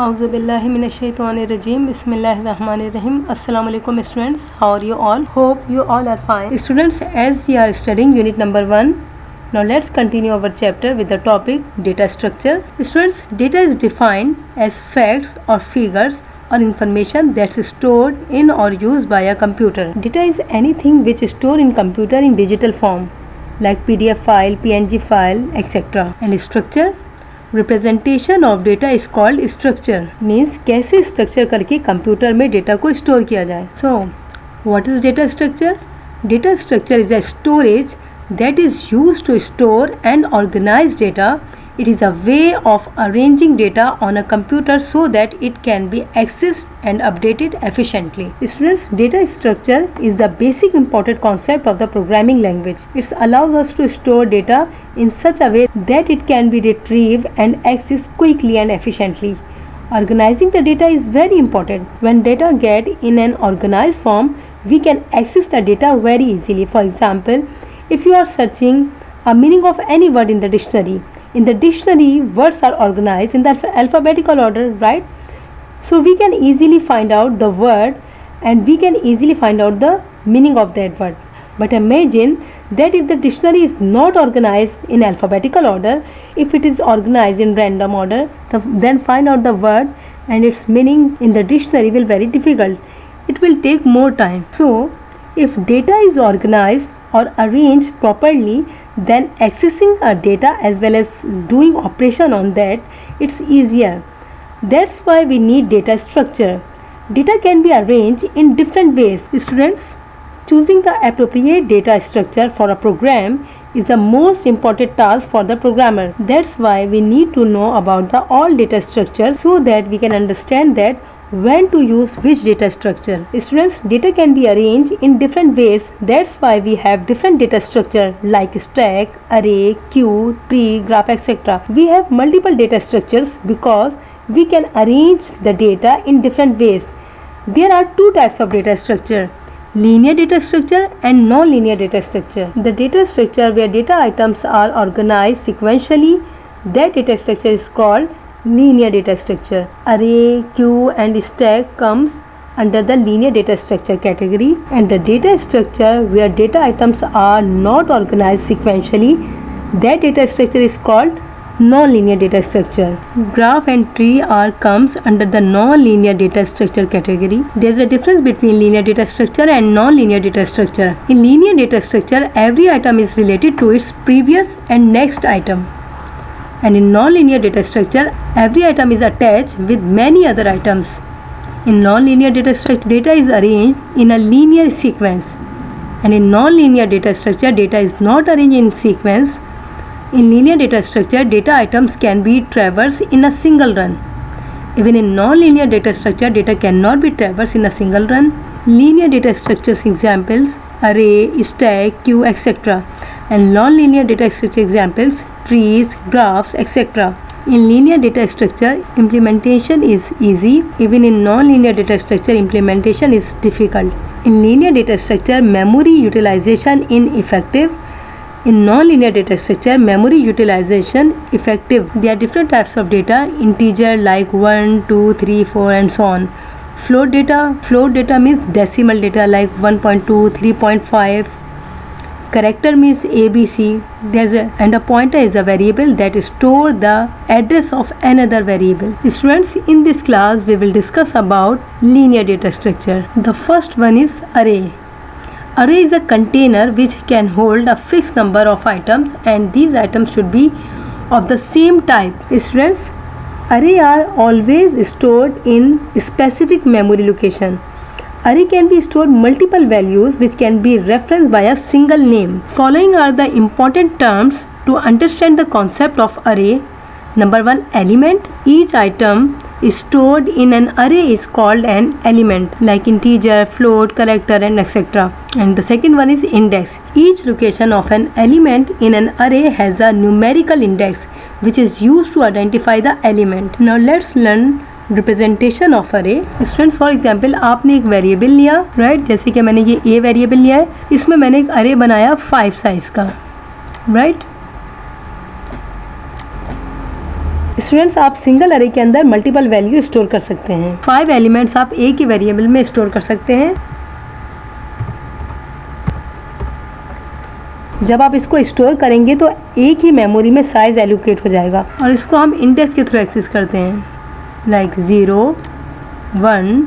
Auzubillahiminash-shaytanir-rajim. Bismillahir-rahmanir-rahim. Assalamu alaikum students. How are you all? Hope you all are fine. Students, as we are studying unit number 1, now let's continue our chapter with the topic data structure. Students, data is defined as facts or figures or information that's stored in or used by a computer. Data is anything which is stored in computer in digital form like PDF file, PNG file, etc. And structure, representation of data is called structure, means कैसे structure करके computer में data को store किया जाए. So what is data structure? Data structure is a storage that is used to store and organize data. It is a way of arranging data on a computer so that it can be accessed and updated efficiently. Students, data structure is the basic important concept of the programming language. It allows us to store data in such a way that it can be retrieved and accessed quickly and efficiently. Organizing the data is very important. When data get in an organized form, we can access the data very easily. For example, if you are searching a meaning of any word in the dictionary, words are organized in the alphabetical order, right? So we can easily find out the word and we can easily find out the meaning of that word. But imagine that if the dictionary is not organized in alphabetical order, if it is organized in random order, then find out the word and its meaning in the dictionary will be very difficult. It will take more time. So if data is organized or arranged properly, then accessing a data as well as doing operation on that, it's easier. That's why we need data structure. Data can be arranged in different ways. Students, choosing the appropriate data structure for a program is the most important task for the programmer. That's why we need to know about the all data structures so that we can understand that when to use which data structure. Students, data can be arranged in different ways. That's why we have different data structure like stack, array, queue, tree, graph, etc. We have multiple data structures because we can arrange the data in different ways. There are two types of data structure: linear data structure and non-linear data structure. The data structure where data items are organized sequentially, that data structure is called linear data structure. Array, queue and stack comes under the linear data structure category, and the data structure where data items are not organized sequentially, that data structure is called non-linear data structure. Graph and tree are comes under the non-linear data structure category. There is a difference between linear data structure and non-linear data structure. In linear data structure, every item is related to its previous and next item. And in non-linear data structure, every item is attached with many other items. In non-linear data structure, data is arranged in a linear sequence, and in non-linear data structure, data is not arranged in sequence. In linear data structure, data items can be traversed in a single run. Even in non-linear data structure, data cannot be traversed in a single run. Linear data structures examples: array, stack, queue, etc. And non-linear data structure examples: trees, graphs, etc. In linear data structure, implementation is easy. Even in non-linear data structure, implementation is difficult. In linear data structure, memory utilization ineffective. In non-linear data structure, memory utilization effective. There are different types of data: integer like 1, 2, 3, 4 and so on. Float data means decimal data like 1.2, 3.5. Character means ABC. And a pointer is a variable that store the address of another variable. Students, in this class we will discuss about linear data structure. The first one is array. Array is a container which can hold a fixed number of items, and these items should be of the same type. Students, array are always stored in specific memory location. Array can be stored multiple values which can be referenced by a single name. Following are the important terms to understand the concept of array. Number 1, element. Each item is stored in an array is called an element like integer, float, character and etc. And the second one is index. Each location of an element in an array has a numerical index which is used to identify the element. Now let's learn representation of अरे. Students, for example आपने एक variable लिया, right? जैसे कि मैंने ये a variable लिया है, इसमें मैंने एक अरे बनाया 5 साइज का, राइट? स्टूडेंट्स, आप सिंगल अरे के अंदर मल्टीपल वैल्यू स्टोर कर सकते हैं। 5 एलिमेंट्स आप एक ही वेरिएबल में स्टोर कर सकते हैं। जब आप इसको स्टोर करेंगे तो एक ही मेमोरी में साइज एलोकेट हो जाएगा और इसको हम इंडेक्स के थ्रू एक्सेस करते हैं, लाइक 0, 1,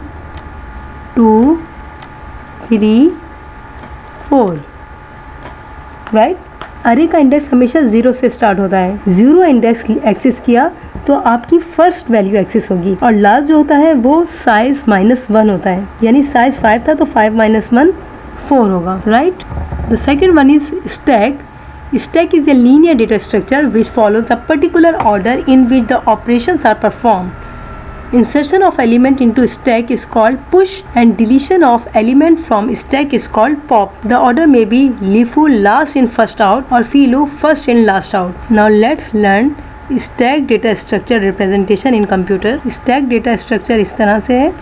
2, 3, 4, राइट। अरे का इंडेक्स हमेशा 0 से स्टार्ट होता है। 0 इंडेक्स एक्सेस किया तो आपकी फर्स्ट वैल्यू एक्सेस होगी और लास्ट जो होता है वो साइज -1 होता है, यानी साइज 5 था तो 5 - 1 4 होगा, right. The second one is stack. Stack is a linear data structure which follows a particular order in which the operations are performed. Insertion of element into stack is called push and deletion of element from stack is called pop. The order may be LIFO last in first out or FILO first in last out. Now let's learn stack data structure representation in computer. Stack data structure इस तरह से है,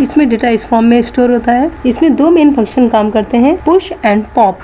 इसमें data इस form में store होता है। इसमें दो मेन फंक्शन काम करते हैं, push and pop.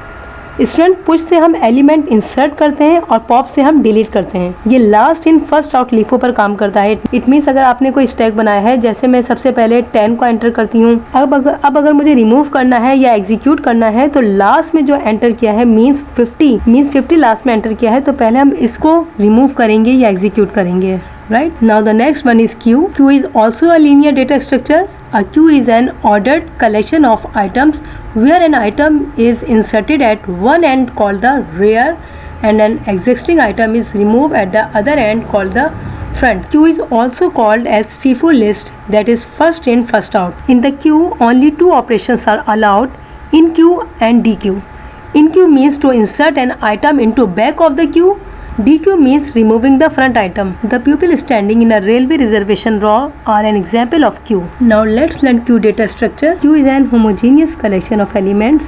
Student, push से हम एलिमेंट इंसर्ट करते हैं और पॉप से हम डिलीट करते हैं। ये last in first out LIFO पर काम करता है। इट मीन्स अगर आपने कोई स्टैक बनाया है, जैसे मैं सबसे पहले 10 को एंटर करती हूँ, अब अगर मुझे रिमूव करना है या एग्जीक्यूट करना है तो लास्ट में जो एंटर किया है मीन्स 50 लास्ट में एंटर किया है तो पहले हम इसको रिमूव करेंगे या एग्जीक्यूट करेंगे, right? Now the next one is queue. Queue is also a linear data structure. A queue is an ordered collection of items where an item is inserted at one end called the rear and an existing item is removed at the other end called the front. Queue is also called as FIFO list, that is first in first out. In the queue only two operations are allowed, in queue and dequeue. In queue means to insert an item into back of the queue. DQ means removing the front item. The people standing in a railway reservation row are an example of queue. Now let's learn queue data structure. Queue is an homogeneous collection of elements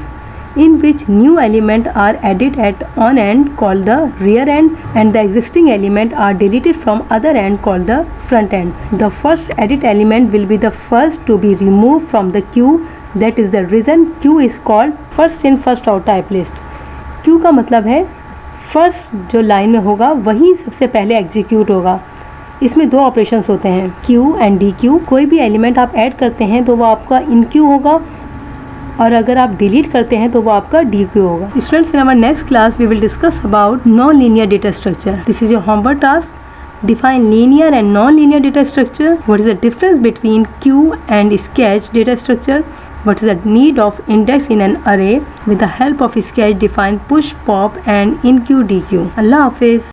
in which new elements are added at one end called the rear end and the existing elements are deleted from other end called the front end. The first added element will be the first to be removed from the queue. That is the reason queue is called first in first out type list. Queue का मतलब है first जो line में होगा वही सबसे पहले execute होगा। इसमें दो ऑपरेशंस होते हैं, क्यू एंड डी क्यू। कोई भी एलिमेंट आप ऐड करते हैं तो वो आपका इन क्यू होगा और अगर आप डिलीट करते हैं तो वो आपका डी क्यू होगा। Students, in our next class we will discuss about non linear data structure. This is your homework task. Define linear and non-linear data structure. What is the difference between queue and sketch data structure? What is the need of index in an array? With the help of sketch, define push, pop and in queue, dequeue. Allah Hafiz.